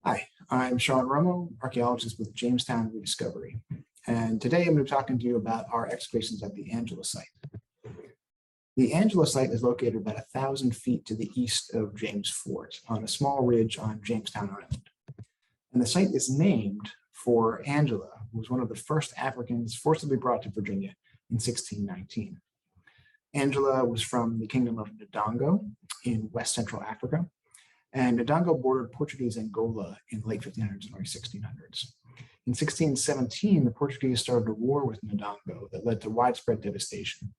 Hi, I'm Sean Romo, archaeologist with Jamestown Rediscovery. And today I'm going to be talking to you about our excavations at the Angela site. The Angela site is located about 1,000 feet to the east of James Fort on a small ridge on Jamestown Island. And the site is named for Angela, who was one of the first Africans forcibly brought to Virginia in 1619. Angela was from the Kingdom of Ndongo in West Central Africa, and Ndongo bordered Portuguese Angola in the late 1500s and early 1600s. In 1617, the Portuguese started a war with Ndongo that led to widespread devastation,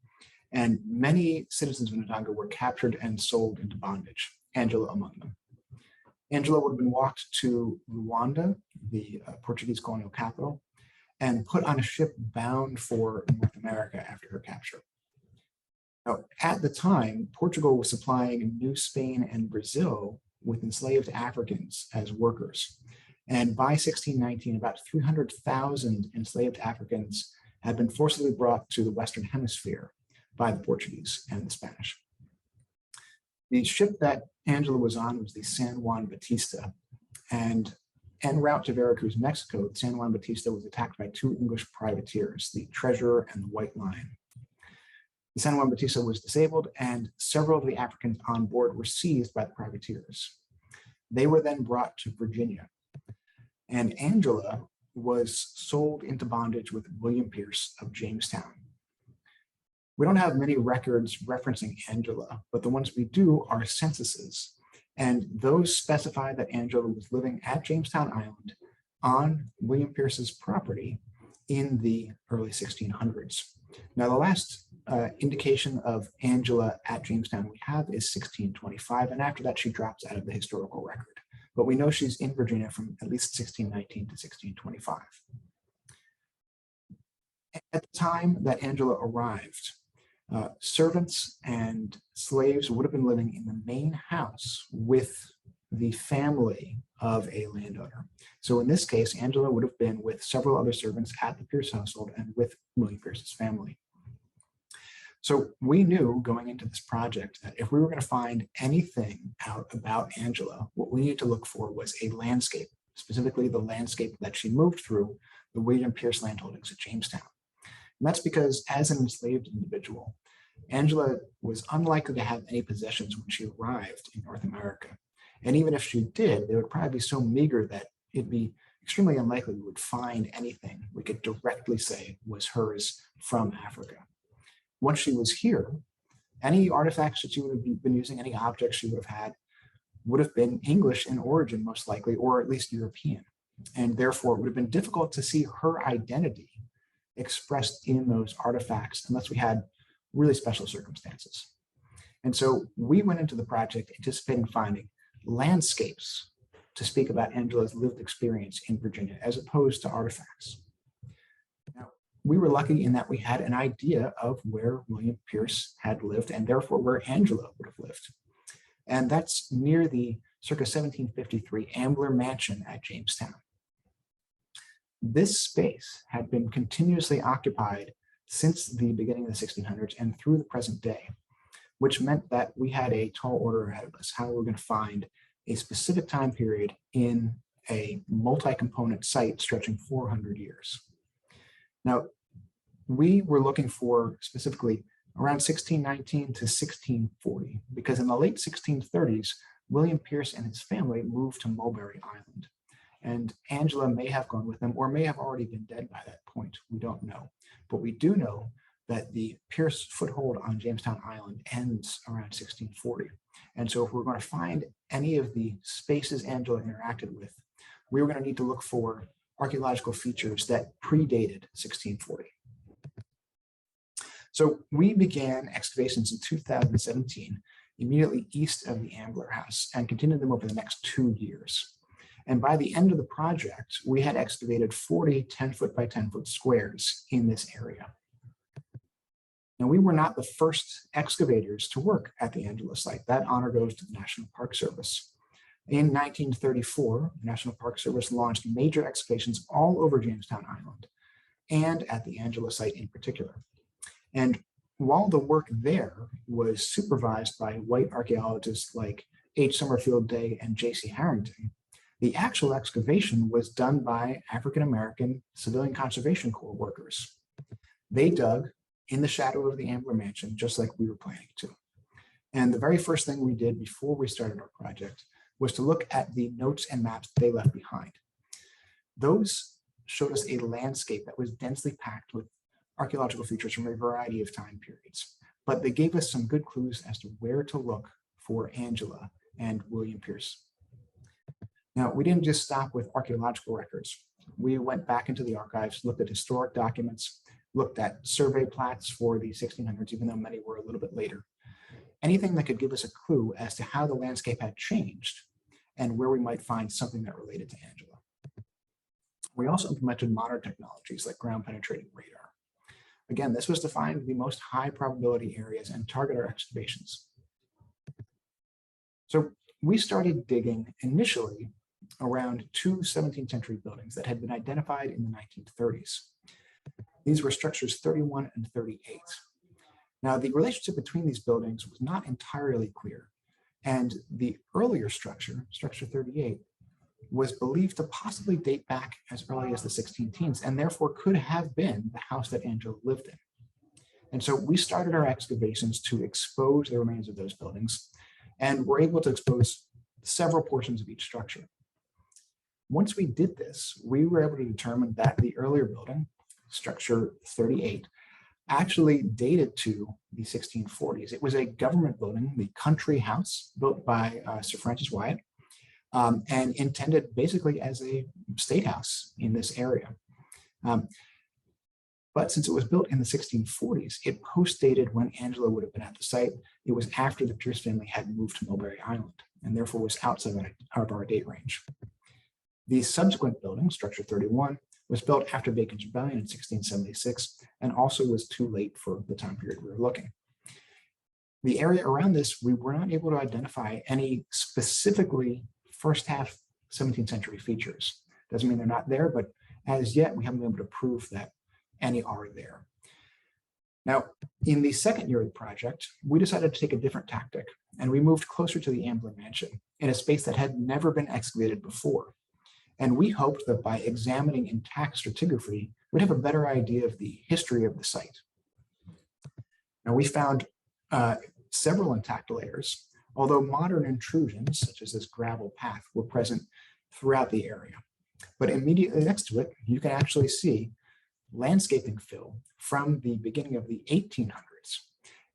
and many citizens of Ndongo were captured and sold into bondage, Angela among them. Angela would have been walked to Luanda, the Portuguese colonial capital, and put on a ship bound for North America after her capture. Now, at the time, Portugal was supplying New Spain and Brazil with enslaved Africans as workers. And by 1619, about 300,000 enslaved Africans had been forcibly brought to the Western Hemisphere by the Portuguese and the Spanish. The ship that Angela was on was the San Juan Batista, and en route to Veracruz, Mexico, the San Juan Batista was attacked by two English privateers, the Treasurer and the White Lion. The San Juan Batista was disabled, and several of the Africans on board were seized by the privateers. They were then brought to Virginia, and Angela was sold into bondage with William Pierce of Jamestown. We don't have many records referencing Angela, but the ones we do are censuses, and those specify that Angela was living at Jamestown Island on William Pierce's property in the early 1600s. Now, the last indication of Angela at Jamestown we have is 1625, and after that she drops out of the historical record. But we know she's in Virginia from at least 1619 to 1625. At the time that Angela arrived, servants and slaves would have been living in the main house with the family of a landowner. So in this case, Angela would have been with several other servants at the Pierce household and with William Pierce's family. So we knew going into this project that if we were going to find anything out about Angela, what we needed to look for was a landscape, specifically the landscape that she moved through, the William Pierce landholdings at Jamestown. And that's because as an enslaved individual, Angela was unlikely to have any possessions when she arrived in North America. And even if she did, they would probably be so meager that it'd be extremely unlikely we would find anything we could directly say was hers from Africa. Once she was here, any artifacts that she would have been using, any objects she would have had, would have been English in origin, most likely, or at least European. And therefore, it would have been difficult to see her identity expressed in those artifacts unless we had really special circumstances. And so we went into the project anticipating finding landscapes to speak about Angela's lived experience in Virginia, as opposed to artifacts. Now, we were lucky in that we had an idea of where William Pierce had lived and therefore where Angela would have lived. And that's near the circa 1753 Ambler Mansion at Jamestown. This space had been continuously occupied since the beginning of the 1600s and through the present day, which meant that we had a tall order ahead of us, how we're going to find a specific time period in a multi-component site stretching 400 years. Now, we were looking for specifically around 1619 to 1640, because in the late 1630s, William Pierce and his family moved to Mulberry Island. And Angela may have gone with them or may have already been dead by that point. We don't know. But we do know that the Pierce foothold on Jamestown Island ends around 1640. And so if we're going to find any of the spaces Angela interacted with, we were going to need to look for archaeological features that predated 1640. So we began excavations in 2017, immediately east of the Ambler House, and continued them over the next 2 years. And by the end of the project, we had excavated 40 10-foot by 10-foot squares in this area. Now, we were not the first excavators to work at the Angela site. That honor goes to the National Park Service. In 1934, the National Park Service launched major excavations all over Jamestown Island and at the Angela site in particular. And while the work there was supervised by white archaeologists like H. Summerfield Day and J.C. Harrington, The actual excavation was done by African-American Civilian Conservation Corps workers. They dug in the shadow of the Ambler Mansion, just like we were planning to. And the very first thing we did before we started our project was to look at the notes and maps they left behind. Those showed us a landscape that was densely packed with archaeological features from a variety of time periods, but they gave us some good clues as to where to look for Angela and William Pierce. Now, we didn't just stop with archaeological records. We went back into the archives, looked at historic documents, looked at survey plats for the 1600s, even though many were a little bit later. Anything that could give us a clue as to how the landscape had changed and where we might find something that related to Angela. We also implemented modern technologies like ground penetrating radar. Again, this was to find the most high probability areas and target our excavations. So we started digging initially around two 17th century buildings that had been identified in the 1930s. These were structures 31 and 38. Now, the relationship between these buildings was not entirely clear, and the earlier structure, structure 38, was believed to possibly date back as early as the 16 teens, and therefore could have been the house that Angela lived in. And so we started our excavations to expose the remains of those buildings, and were able to expose several portions of each structure. Once we did this, we were able to determine that the earlier building, structure 38, actually dated to the 1640s. It was a government building, the Country House, built by Sir Francis Wyatt, and intended basically as a state house in this area. But since it was built in the 1640s, it post-dated when Angela would have been at the site. It was after the Pierce family had moved to Mulberry Island, and therefore was outside of our date range. The subsequent building, structure 31, was built after Bacon's Rebellion in 1676, and also was too late for the time period we were looking. The area around this, we were not able to identify any specifically first half 17th century features. Doesn't mean they're not there, but as yet we haven't been able to prove that any are there. Now, in the second year of the project, we decided to take a different tactic, and we moved closer to the Ambler Mansion in a space that had never been excavated before. And we hoped that by examining intact stratigraphy, we'd have a better idea of the history of the site. Now, we found several intact layers, although modern intrusions, such as this gravel path, were present throughout the area. But immediately next to it, you can actually see landscaping fill from the beginning of the 1800s.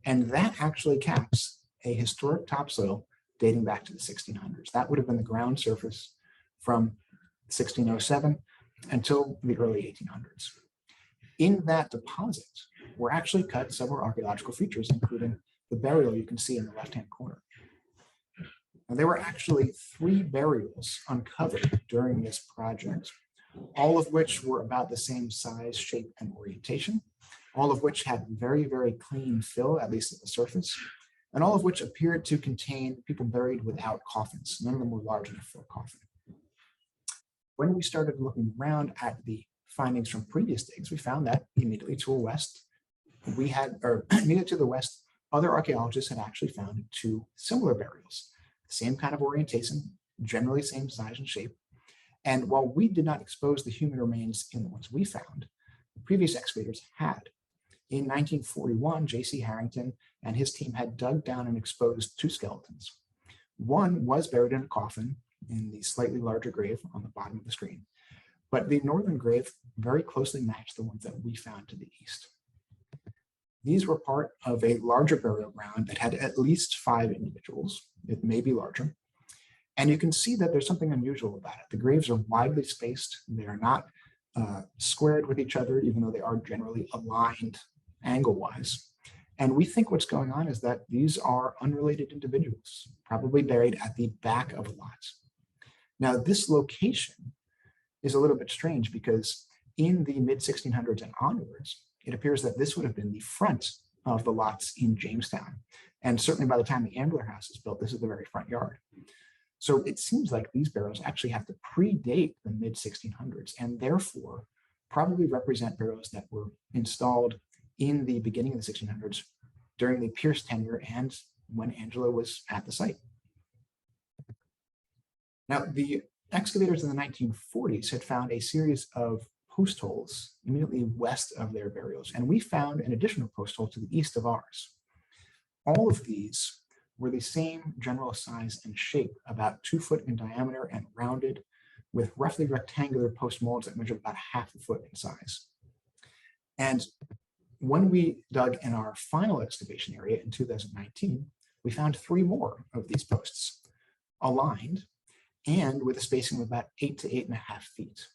And that actually caps a historic topsoil dating back to the 1600s. That would have been the ground surface from 1607 until the early 1800s. In that deposit were actually cut several archaeological features, including the burial you can see in the left-hand corner. Now, there were actually 3 burials uncovered during this project, all of which were about the same size, shape, and orientation, all of which had very, very clean fill, at least at the surface, and all of which appeared to contain people buried without coffins. None of them were large enough for a coffin. When we started looking around at the findings from previous digs, we found that immediately to the west, immediately to the west, other archaeologists had actually found 2 similar burials, same kind of orientation, generally same size and shape. And while we did not expose the human remains in the ones we found, the previous excavators had. In 1941, J.C. Harrington and his team had dug down and exposed 2 skeletons. One was buried in a coffin in the slightly larger grave on the bottom of the screen, but the northern grave very closely matched the ones that we found to the east. These were part of a larger burial ground that had at least 5 individuals. It may be larger. And you can see that there's something unusual about it. The graves are widely spaced. They are not squared with each other, even though they are generally aligned angle-wise. And we think what's going on is that these are unrelated individuals, probably buried at the back of a lot. Now, this location is a little bit strange because in the mid-1600s and onwards, it appears that this would have been the front of the lots in Jamestown. And certainly by the time the Ambler House is built, this is the very front yard. So it seems like these burials actually have to predate the mid-1600s and therefore probably represent burials that were installed in the beginning of the 1600s during the Pierce tenure and when Angela was at the site. Now, the excavators in the 1940s had found a series of post holes immediately west of their burials, and we found an additional post hole to the east of ours. All of these were the same general size and shape, about 2 foot in diameter and rounded, with roughly rectangular post molds that measured about half a foot in size. And when we dug in our final excavation area in 2019, we found 3 more of these posts aligned and with a spacing of about 8 to 8.5 feet.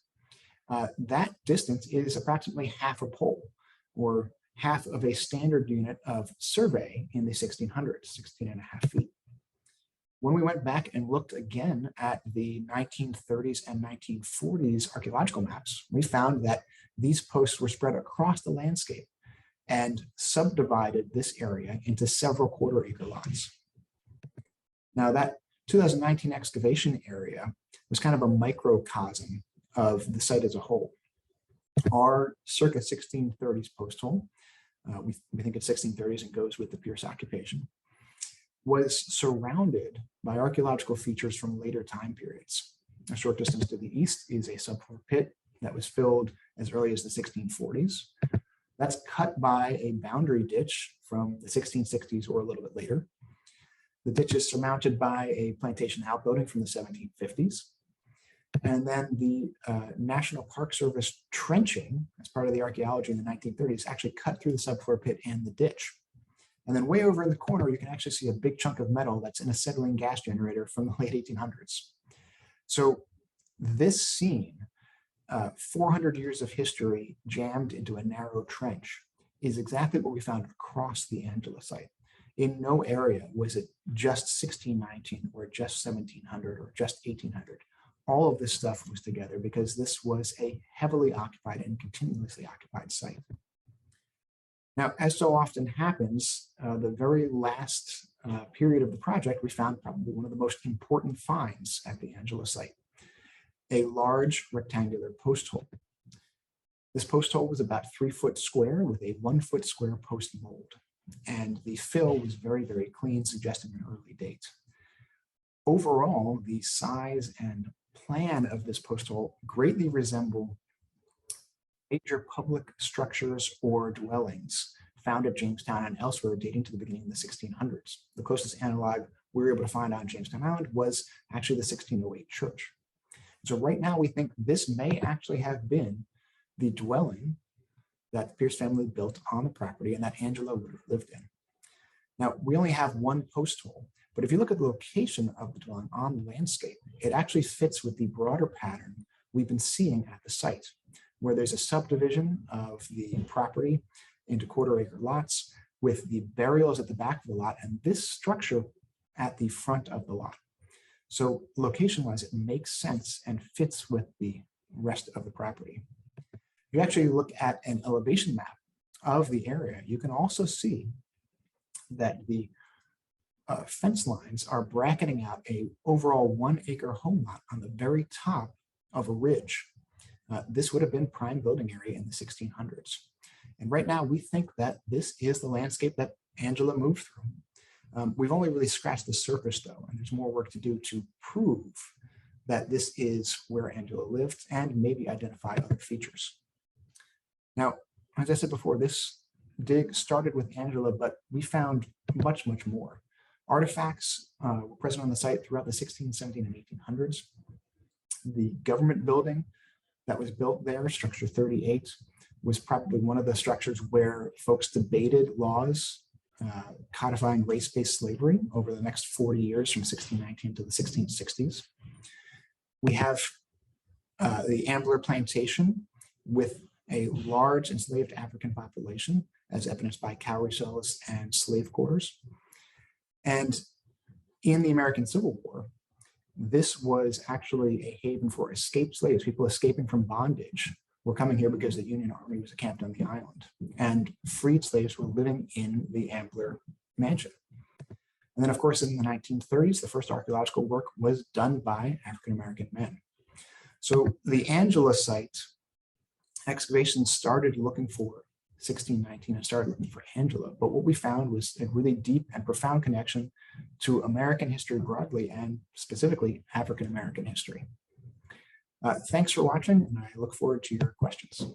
That distance is approximately half a pole, or half of a standard unit of survey in the 1600s, 16.5 feet. When we went back and looked again at the 1930s and 1940s archaeological maps, we found that these posts were spread across the landscape and subdivided this area into several quarter-acre lots. Now, that 2019 excavation area was kind of a microcosm of the site as a whole. Our circa 1630s post hole, we think it's 1630s and goes with the Pierce occupation, was surrounded by archaeological features from later time periods. A short distance to the east is a subfloor pit that was filled as early as the 1640s. That's cut by a boundary ditch from the 1660s or a little bit later. The ditch is surmounted by a plantation outbuilding from the 1750s. And then the National Park Service trenching, as part of the archaeology in the 1930s, actually cut through the subfloor pit and the ditch. And then way over in the corner, you can actually see a big chunk of metal that's in a acetylene gas generator from the late 1800s. So this scene, 400 years of history jammed into a narrow trench, is exactly what we found across the Angela site. In no area was it just 1619 or just 1700 or just 1800. All of this stuff was together because this was a heavily occupied and continuously occupied site. Now, as so often happens, the very last period of the project, we found probably one of the most important finds at the Angela site, a large rectangular post hole. This post hole was about 3 foot square with a 1 foot square post mold. And the fill was very, very clean, suggesting an early date. Overall, the size and plan of this post hole greatly resemble major public structures or dwellings found at Jamestown and elsewhere dating to the beginning of the 1600s. The closest analog we were able to find on Jamestown Island was actually the 1608 church. So right now we think this may actually have been the dwelling that the Pierce family built on the property and that Angela would have lived in. Now, we only have 1 post hole, but if you look at the location of the dwelling on the landscape, it actually fits with the broader pattern we've been seeing at the site, where there's a subdivision of the property into quarter-acre lots with the burials at the back of the lot and this structure at the front of the lot. So location-wise, it makes sense and fits with the rest of the property. If you actually look at an elevation map of the area, you can also see that the fence lines are bracketing out a overall 1 acre home lot on the very top of a ridge. This would have been prime building area in the 1600s. And right now we think that this is the landscape that Angela moved through. We've only really scratched the surface though, and there's more work to do to prove that this is where Angela lived and maybe identify other features. Now, as I said before, this dig started with Angela, but we found much, much more. Artifacts were present on the site throughout the 16, 17, and 1800s. The government building that was built there, structure 38, was probably one of the structures where folks debated laws codifying race-based slavery over the next 40 years from 1619 to the 1660s. We have the Ambler Plantation with a large enslaved African population, as evidenced by cowrie cells and slave quarters. And in the American Civil War, this was actually a haven for escaped slaves. People escaping from bondage were coming here because the Union Army was camped on the island, and freed slaves were living in the Ambler mansion. And then, of course, in the 1930s, the first archaeological work was done by African-American men. So the Angela site excavations started looking for 1619 and started looking for Angela, but what we found was a really deep and profound connection to American history broadly and specifically African-American history. Thanks for watching, and I look forward to your questions.